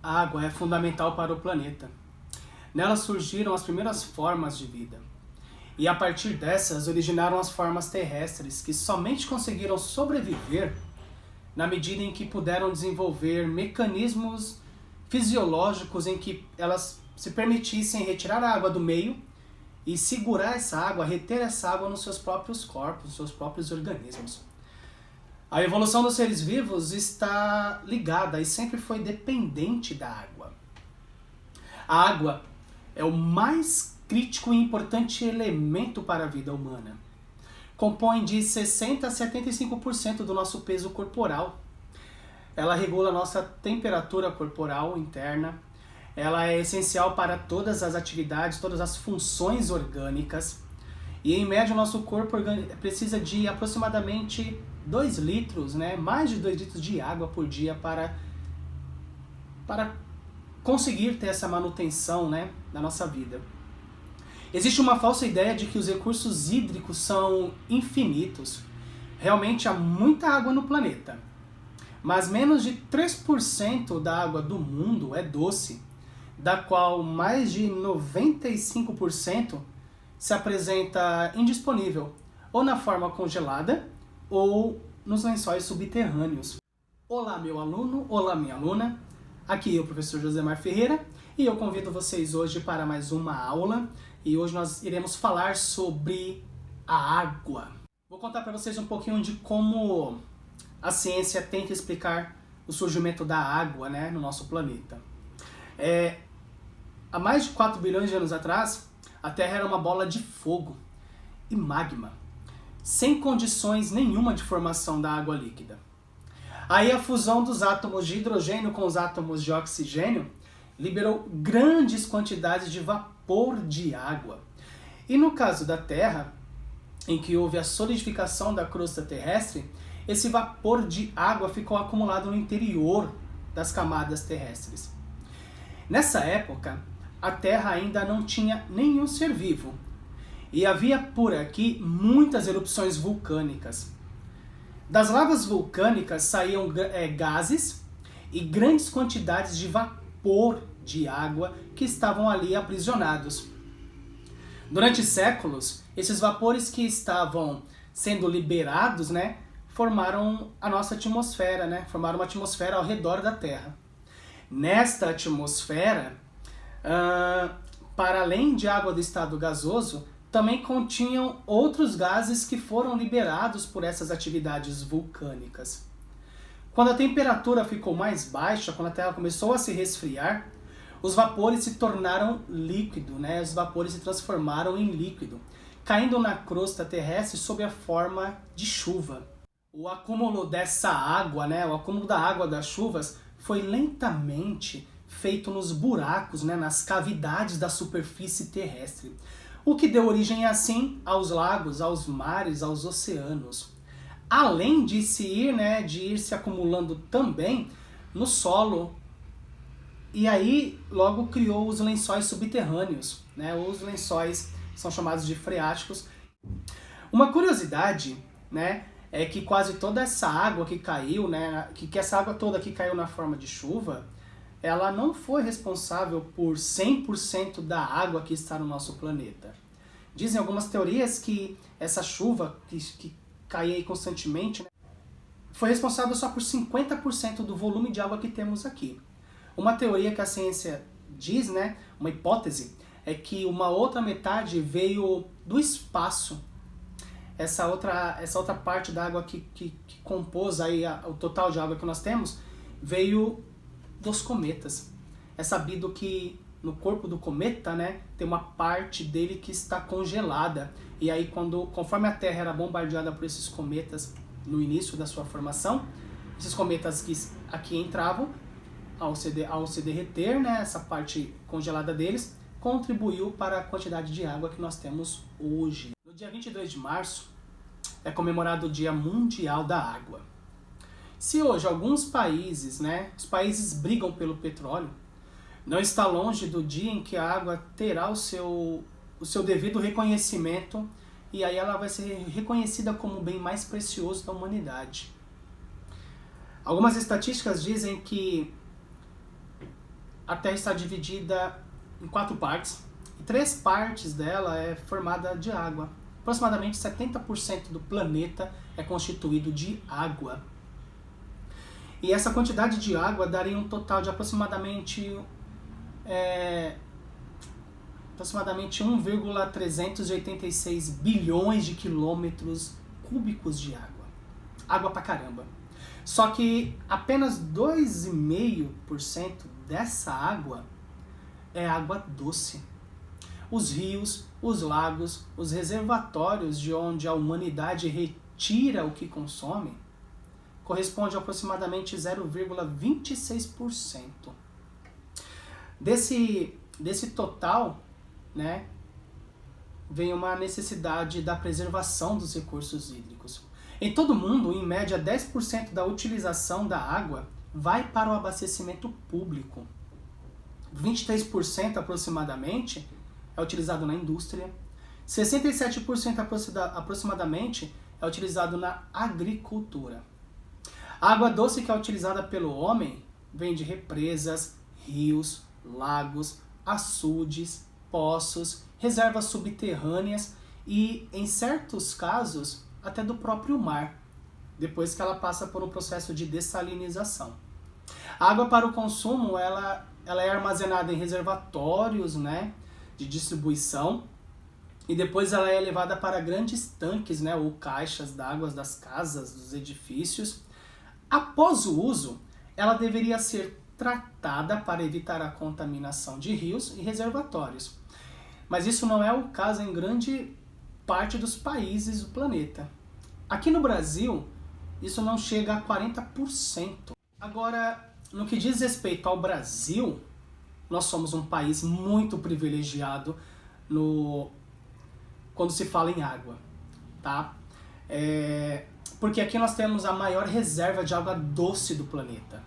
A água é fundamental para o planeta. Nela surgiram as primeiras formas de vida. E a partir dessas originaram as formas terrestres, que somente conseguiram sobreviver na medida em que puderam desenvolver mecanismos fisiológicos em que elas se permitissem retirar a água do meio e segurar essa água, reter essa água nos seus próprios corpos, nos seus próprios organismos. A evolução dos seres vivos está ligada e sempre foi dependente da água. A água é o mais crítico e importante elemento para a vida humana. Compõe de 60% a 75% do nosso peso corporal. Ela regula a nossa temperatura corporal interna. Ela é essencial para todas as atividades, todas as funções orgânicas. E em média o nosso corpo precisa de aproximadamente 2 litros, mais de 2 litros de água por dia para conseguir ter essa manutenção da nossa vida. Existe uma falsa ideia de que os recursos hídricos são infinitos. Realmente há muita água no planeta, mas menos de 3% da água do mundo é doce, da qual mais de 95% se apresenta indisponível, ou na forma congelada, ou nos lençóis subterrâneos. Olá meu aluno, olá minha aluna, aqui é o professor Josemar Ferreira e eu convido vocês hoje para mais uma aula e hoje nós iremos falar sobre a água. Vou contar para vocês um pouquinho de como a ciência tenta explicar o surgimento da água no nosso planeta. Há mais de 4 bilhões de anos atrás, a Terra era uma bola de fogo e magma, sem condições nenhuma de formação da água líquida. Aí a fusão dos átomos de hidrogênio com os átomos de oxigênio liberou grandes quantidades de vapor de água. E no caso da Terra, em que houve a solidificação da crosta terrestre, esse vapor de água ficou acumulado no interior das camadas terrestres. Nessa época, a Terra ainda não tinha nenhum ser vivo. E havia por aqui muitas erupções vulcânicas. Das lavas vulcânicas saíam gases e grandes quantidades de vapor de água que estavam ali aprisionados. Durante séculos, esses vapores que estavam sendo liberados, formaram a nossa atmosfera, formaram uma atmosfera ao redor da Terra. Nesta atmosfera, para além de água do estado gasoso, também continham outros gases que foram liberados por essas atividades vulcânicas. Quando a temperatura ficou mais baixa, quando a Terra começou a se resfriar, os vapores se tornaram líquido, os vapores se transformaram em líquido, caindo na crosta terrestre sob a forma de chuva. O acúmulo dessa água, o acúmulo da água das chuvas, foi lentamente feito nos buracos, nas cavidades da superfície terrestre, o que deu origem assim aos lagos, aos mares, aos oceanos. Além de ir se acumulando também no solo. E aí logo criou os lençóis subterrâneos, os lençóis são chamados de freáticos. Uma curiosidade, é que quase toda essa água que caiu, que essa água toda que caiu na forma de chuva, ela não foi responsável por 100% da água que está no nosso planeta. Dizem algumas teorias que essa chuva que caía aí constantemente foi responsável só por 50% do volume de água que temos aqui. Uma teoria que a ciência diz, uma hipótese, é que uma outra metade veio do espaço. Essa outra parte da água que compôs aí o total de água que nós temos veio dos cometas. É sabido que no corpo do cometa, tem uma parte dele que está congelada. E aí, conforme a Terra era bombardeada por esses cometas no início da sua formação, esses cometas que aqui entravam, ao se derreter, essa parte congelada deles, contribuiu para a quantidade de água que nós temos hoje. No dia 22 de março, é comemorado o Dia Mundial da Água. Se hoje alguns países, os países brigam pelo petróleo, não está longe do dia em que a água terá o seu devido reconhecimento e aí ela vai ser reconhecida como o bem mais precioso da humanidade. Algumas estatísticas dizem que a Terra está dividida em 4 partes, e 3 partes dela é formada de água. Aproximadamente 70% do planeta é constituído de água. E essa quantidade de água daria um total de aproximadamente 1,386 bilhões de quilômetros cúbicos de água. Água pra caramba. Só que apenas 2,5% dessa água é água doce. Os rios, os lagos, os reservatórios de onde a humanidade retira o que consome, corresponde a aproximadamente 0,26%. Desse total, né, vem uma necessidade da preservação dos recursos hídricos. Em todo o mundo, em média, 10% da utilização da água vai para o abastecimento público. 23% aproximadamente é utilizado na indústria. 67% aproximadamente é utilizado na agricultura. A água doce que é utilizada pelo homem vem de represas, rios, lagos, açudes, poços, reservas subterrâneas e, em certos casos, até do próprio mar, depois que ela passa por um processo de dessalinização. A água para o consumo ela é armazenada em reservatórios, né, de distribuição, e depois ela é levada para grandes tanques, né, ou caixas d'água das casas, dos edifícios. Após o uso, ela deveria ser tratada para evitar a contaminação de rios e reservatórios. Mas isso não é o caso em grande parte dos países do planeta. Aqui no Brasil, isso não chega a 40%. Agora, no que diz respeito ao Brasil, nós somos um país muito privilegiado quando se fala em água, tá? Porque aqui nós temos a maior reserva de água doce do planeta.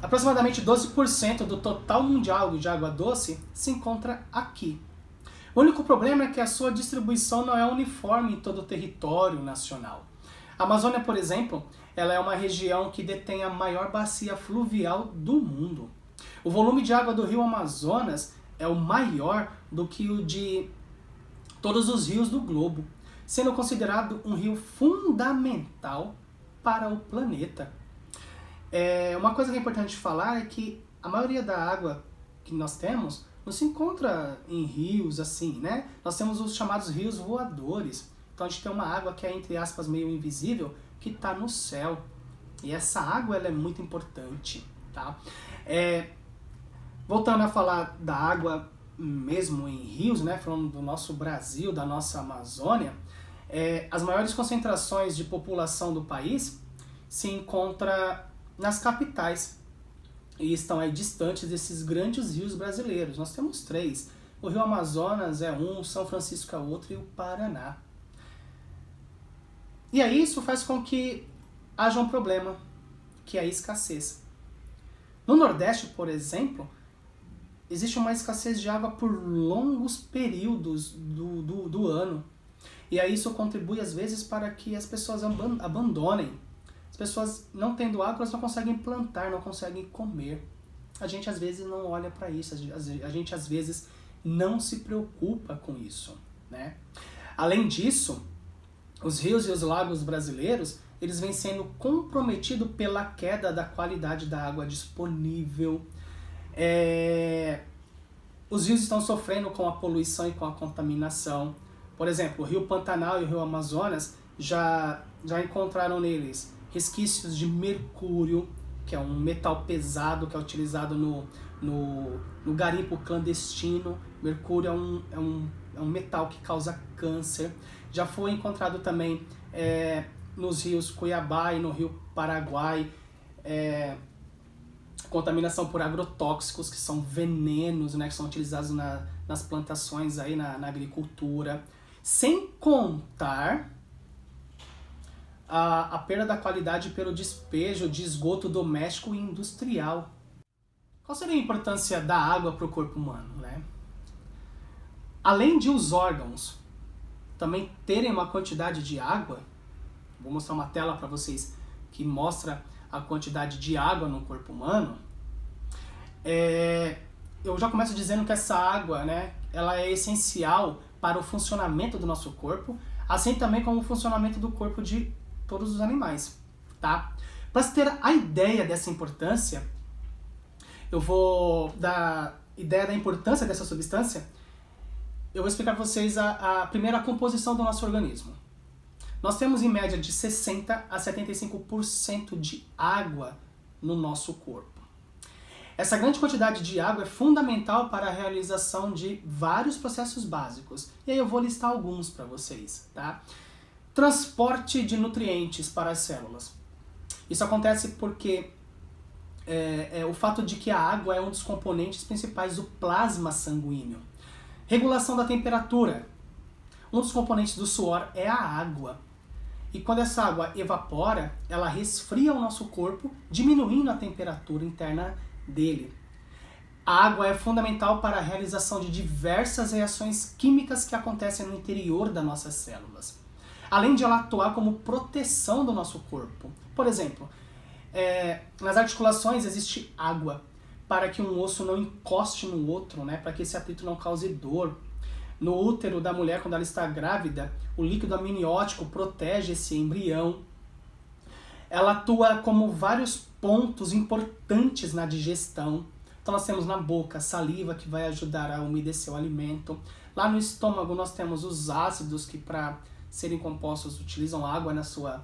Aproximadamente 12% do total mundial de água doce se encontra aqui. O único problema é que a sua distribuição não é uniforme em todo o território nacional. A Amazônia, por exemplo, ela é uma região que detém a maior bacia fluvial do mundo. O volume de água do rio Amazonas é o maior do que o de todos os rios do globo, sendo considerado um rio fundamental para o planeta. Uma coisa que é importante falar é que a maioria da água que nós temos não se encontra em rios assim, né? Nós temos os chamados rios voadores. Então a gente tem uma água que é, entre aspas, meio invisível, que está no céu. E essa água ela é muito importante, tá? Voltando a falar da água mesmo em rios, né? Falando do nosso Brasil, da nossa Amazônia, as maiores concentrações de população do país se encontram nas capitais e estão aí distantes desses grandes rios brasileiros. Nós temos 3. O Rio Amazonas é um, São Francisco é outro e o Paraná. E aí isso faz com que haja um problema, que é a escassez. No Nordeste, por exemplo, existe uma escassez de água por longos períodos do ano. E aí isso contribui às vezes para que as pessoas abandonem. As pessoas não tendo água, elas não conseguem plantar, não conseguem comer. A gente às vezes não olha para isso, a gente às vezes não se preocupa com isso, né? Além disso, os rios e os lagos brasileiros, eles vêm sendo comprometidos pela queda da qualidade da água disponível. Os rios estão sofrendo com a poluição e com a contaminação. Por exemplo, o Rio Pantanal e o Rio Amazonas já encontraram neles resquícios de mercúrio, que é um metal pesado que é utilizado no garimpo clandestino. Mercúrio é um metal que causa câncer. Já foi encontrado também nos rios Cuiabá e no Rio Paraguai contaminação por agrotóxicos, que são venenos, né, que são utilizados nas plantações, aí, na agricultura. Sem contar a perda da qualidade pelo despejo de esgoto doméstico e industrial. Qual seria a importância da água para o corpo humano, né? Além de os órgãos também terem uma quantidade de água, vou mostrar uma tela para vocês que mostra a quantidade de água no corpo humano, Eu já começo dizendo que essa água, né, ela é essencial para o funcionamento do nosso corpo, assim também como o funcionamento do corpo de todos os animais, tá? Para se ter a ideia dessa importância, eu vou dar ideia da importância dessa substância, eu vou explicar para vocês a primeira composição do nosso organismo. Nós temos em média de 60 a 75% de água no nosso corpo. Essa grande quantidade de água é fundamental para a realização de vários processos básicos. E aí eu vou listar alguns para vocês, tá? Transporte de nutrientes para as células. Isso acontece porque o fato de que a água é um dos componentes principais do plasma sanguíneo. Regulação da temperatura. Um dos componentes do suor é a água. E quando essa água evapora, ela resfria o nosso corpo, diminuindo a temperatura interna dele. A água é fundamental para a realização de diversas reações químicas que acontecem no interior das nossas células. Além de ela atuar como proteção do nosso corpo. Por exemplo, nas articulações existe água para que um osso não encoste no outro, né? Para que esse atrito não cause dor. No útero da mulher, quando ela está grávida, o líquido amniótico protege esse embrião. Ela atua como vários pontos importantes na digestão. Então nós temos na boca saliva, que vai ajudar a umedecer o alimento. Lá no estômago nós temos os ácidos, que para serem compostos utilizam água na sua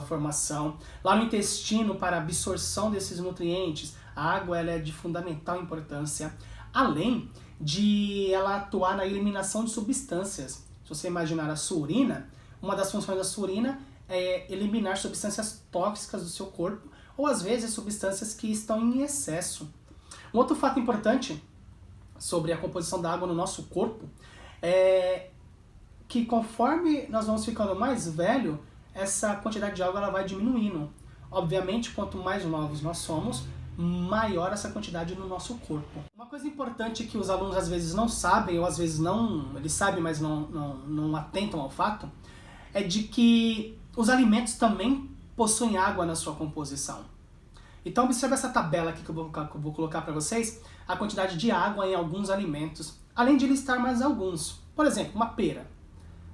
formação. Lá no intestino, para a absorção desses nutrientes, a água ela é de fundamental importância. Além de ela atuar na eliminação de substâncias. Se você imaginar a sua urina, uma das funções da sua urina é eliminar substâncias tóxicas do seu corpo, ou às vezes substâncias que estão em excesso. Um outro fato importante sobre a composição da água no nosso corpo é que conforme nós vamos ficando mais velho, essa quantidade de água ela vai diminuindo. Obviamente, quanto mais novos nós somos, maior essa quantidade no nosso corpo. Uma coisa importante que os alunos às vezes não sabem, ou às vezes não, eles sabem, mas não atentam ao fato, é de que os alimentos também possuem água na sua composição. Então observe essa tabela aqui que eu vou colocar para vocês, a quantidade de água em alguns alimentos, além de listar mais alguns. Por exemplo, uma pera,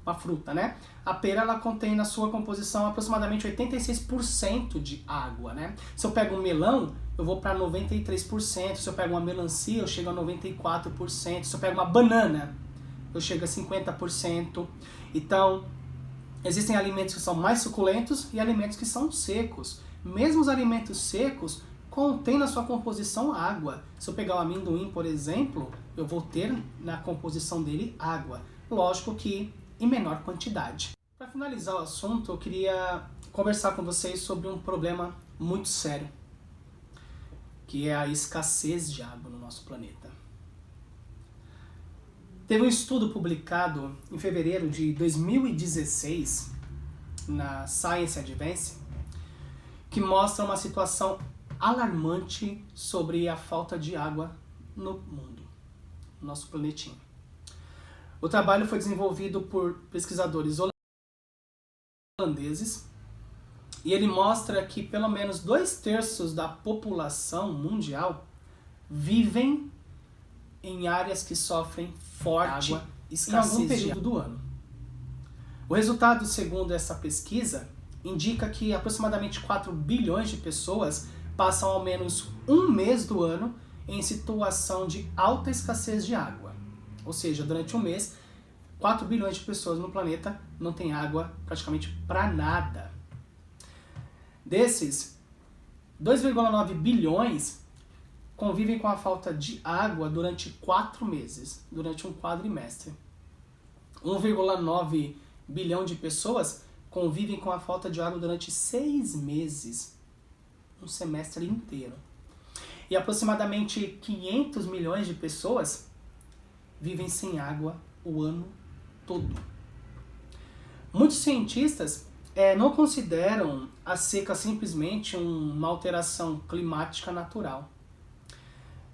uma fruta, né? A pera ela contém na sua composição aproximadamente 86% de água, né? Se eu pego um melão, eu vou para 93%. Se eu pego uma melancia, eu chego a 94%. Se eu pego uma banana, eu chego a 50%. Então, existem alimentos que são mais suculentos e alimentos que são secos. Mesmo os alimentos secos contêm na sua composição água. Se eu pegar o amendoim, por exemplo, eu vou ter na composição dele água. Lógico que em menor quantidade. Para finalizar o assunto, eu queria conversar com vocês sobre um problema muito sério, que é a escassez de água no nosso planeta. Teve um estudo publicado em fevereiro de 2016 na Science Advance que mostra uma situação alarmante sobre a falta de água no mundo, no nosso planetinha. O trabalho foi desenvolvido por pesquisadores holandeses e ele mostra que pelo menos 2/3 da população mundial vivem em áreas que sofrem forte água, escassez em algum período do ano. O resultado, segundo essa pesquisa, indica que aproximadamente 4 bilhões de pessoas passam ao menos um mês do ano em situação de alta escassez de água. Ou seja, durante um mês, 4 bilhões de pessoas no planeta não têm água praticamente para nada. Desses, 2,9 bilhões convivem com a falta de água durante 4 meses, durante um quadrimestre. 1,9 bilhão de pessoas convivem com a falta de água durante 6 meses, um semestre inteiro. E aproximadamente 500 milhões de pessoas vivem sem água o ano todo. Muitos cientistas não consideram a seca simplesmente uma alteração climática natural,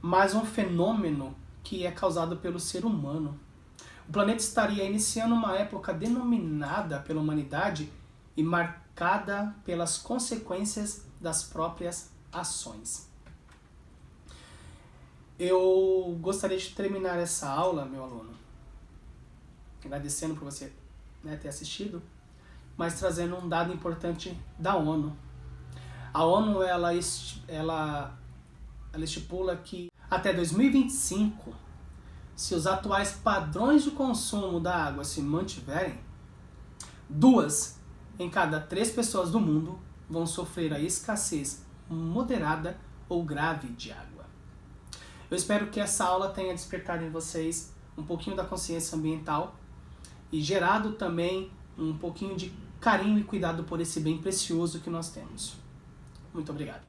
mas um fenômeno que é causado pelo ser humano. O planeta estaria iniciando uma época denominada pela humanidade e marcada pelas consequências das próprias ações. Eu gostaria de terminar essa aula, meu aluno, agradecendo por você, né, ter assistido, mas trazendo um dado importante da ONU. A ONU ela estipula que até 2025, se os atuais padrões de consumo da água se mantiverem, 2 em cada 3 pessoas do mundo vão sofrer a escassez moderada ou grave de água. Eu espero que essa aula tenha despertado em vocês um pouquinho da consciência ambiental e gerado também um pouquinho de carinho e cuidado por esse bem precioso que nós temos. Muito obrigado.